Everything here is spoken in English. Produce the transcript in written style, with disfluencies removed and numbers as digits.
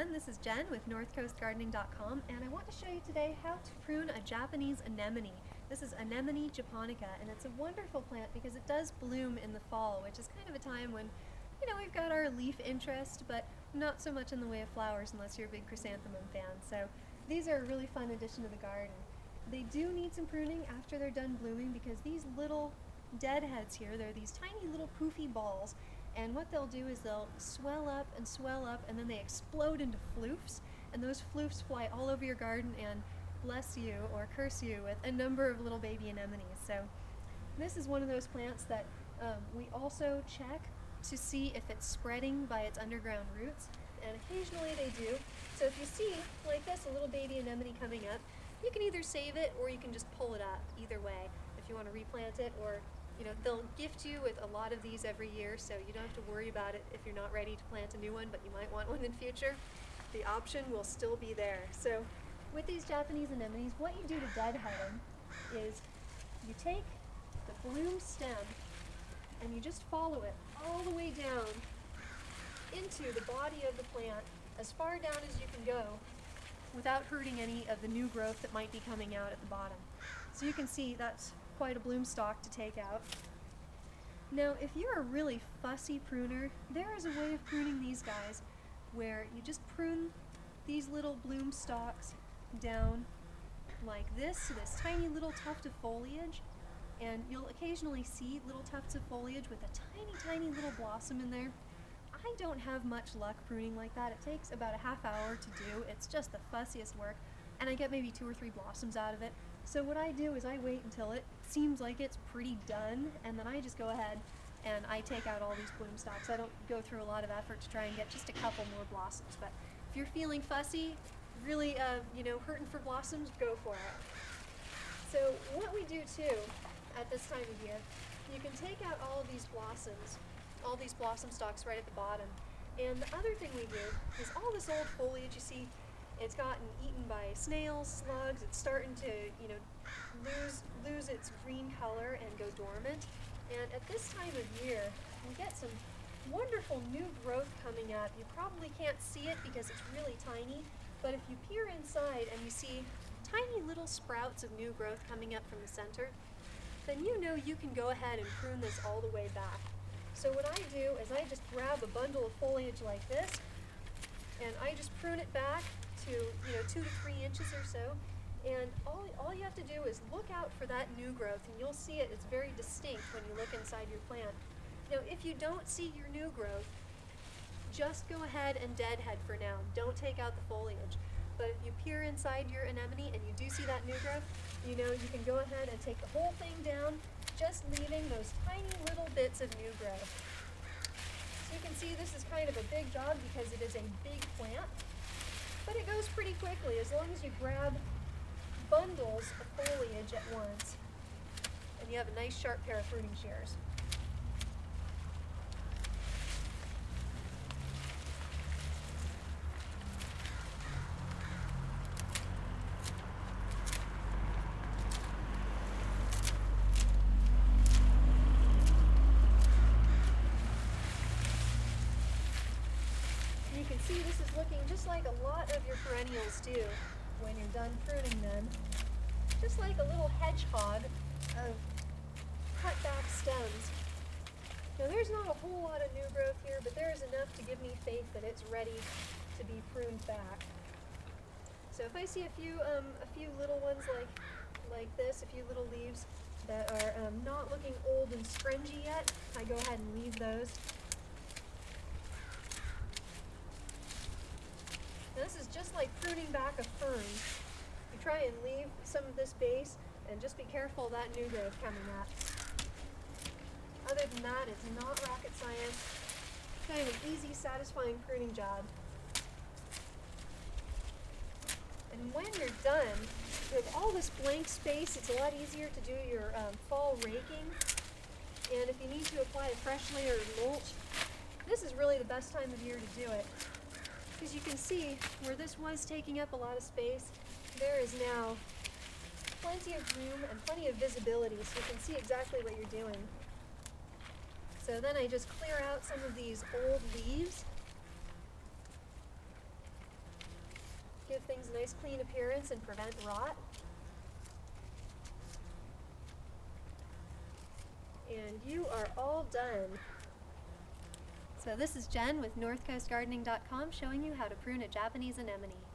everyone, this is Jen with northcoastgardening.com, and I want to show you today how to prune a Japanese anemone. This is Anemone japonica, and it's a wonderful plant because it does bloom in the fall, which is kind of a time when, we've got our leaf interest, but not so much in the way of flowers unless you're a big chrysanthemum fan. So these are a really fun addition to the garden. They do need some pruning after they're done blooming because these little deadheads here, they're these tiny little poofy balls. And what they'll do is they'll swell up, and then they explode into floofs, and those floofs fly all over your garden and bless you or curse you with a number of little baby anemones. So this is one of those plants that we also check to see if it's spreading by its underground roots, and occasionally they do. So if you see, like this, a little baby anemone coming up, you can either save it or you can just pull it up, either way, if you want to replant it, or they'll gift you with a lot of these every year, so you don't have to worry about it if you're not ready to plant a new one, but you might want one in future. The option will still be there. So with these Japanese anemones, what you do to deadhead them is you take the bloom stem and you just follow it all the way down into the body of the plant, as far down as you can go, without hurting any of the new growth that might be coming out at the bottom. So you can see that's quite a bloom stalk to take out. Now, if you're a really fussy pruner, there is a way of pruning these guys where you just prune these little bloom stalks down like this to this tiny little tuft of foliage, and you'll occasionally see little tufts of foliage with a tiny little blossom in there. I don't have much luck pruning like that. It takes about a half hour to do. It's just the fussiest work, and I get maybe 2 or 3 blossoms out of it. So what I do is I wait until it seems like it's pretty done, and then I just go ahead and I take out all these bloom stalks. I don't go through a lot of effort to try and get just a couple more blossoms, but if you're feeling fussy, really hurting for blossoms, go for it. So what we do too at this time of year, you can take out all of these blossoms, all these blossom stalks right at the bottom, and the other thing we do is all this old foliage you see, it's gotten eaten by snails, slugs, it's starting to, lose its green color and go dormant. And at this time of year, we get some wonderful new growth coming up. You probably can't see it because it's really tiny, but if you peer inside and you see tiny little sprouts of new growth coming up from the center, then you can go ahead and prune this all the way back. So what I do is I just grab a bundle of foliage like this, and I just prune it back to 2 to 3 inches or so, and all you have to do is look out for that new growth, and you'll see it. It's very distinct when you look inside your plant. Now if you don't see your new growth, just go ahead and deadhead for now. Don't take out the foliage. But if you peer inside your anemone and you do see that new growth, you can go ahead and take the whole thing down, just leaving those tiny little bits of new growth. So you can see this is kind of a big job because it is a big plant. But it goes pretty quickly as long as you grab bundles of foliage at once and you have a nice sharp pair of pruning shears. You can see this is looking just like a lot of your perennials do when you're done pruning them. Just like a little hedgehog of cut back stems. Now there's not a whole lot of new growth here, but there is enough to give me faith that it's ready to be pruned back. So if I see a few little ones like this, a few little leaves that are not looking old and scrungy yet, I go ahead and leave those. Now this is just like pruning back a fern. You try and leave some of this base and just be careful of that new growth coming up. Other than that, it's not rocket science. Kind of an easy, satisfying pruning job. And when you're done, with all this blank space, it's a lot easier to do your fall raking. And if you need to apply a fresh layer of mulch, this is really the best time of year to do it. Because you can see where this was taking up a lot of space, there is now plenty of room and plenty of visibility, so you can see exactly what you're doing. So then I just clear out some of these old leaves a nice clean appearance and prevent rot. And you are all done. So this is Jen with NorthCoastGardening.com showing you how to prune a Japanese anemone.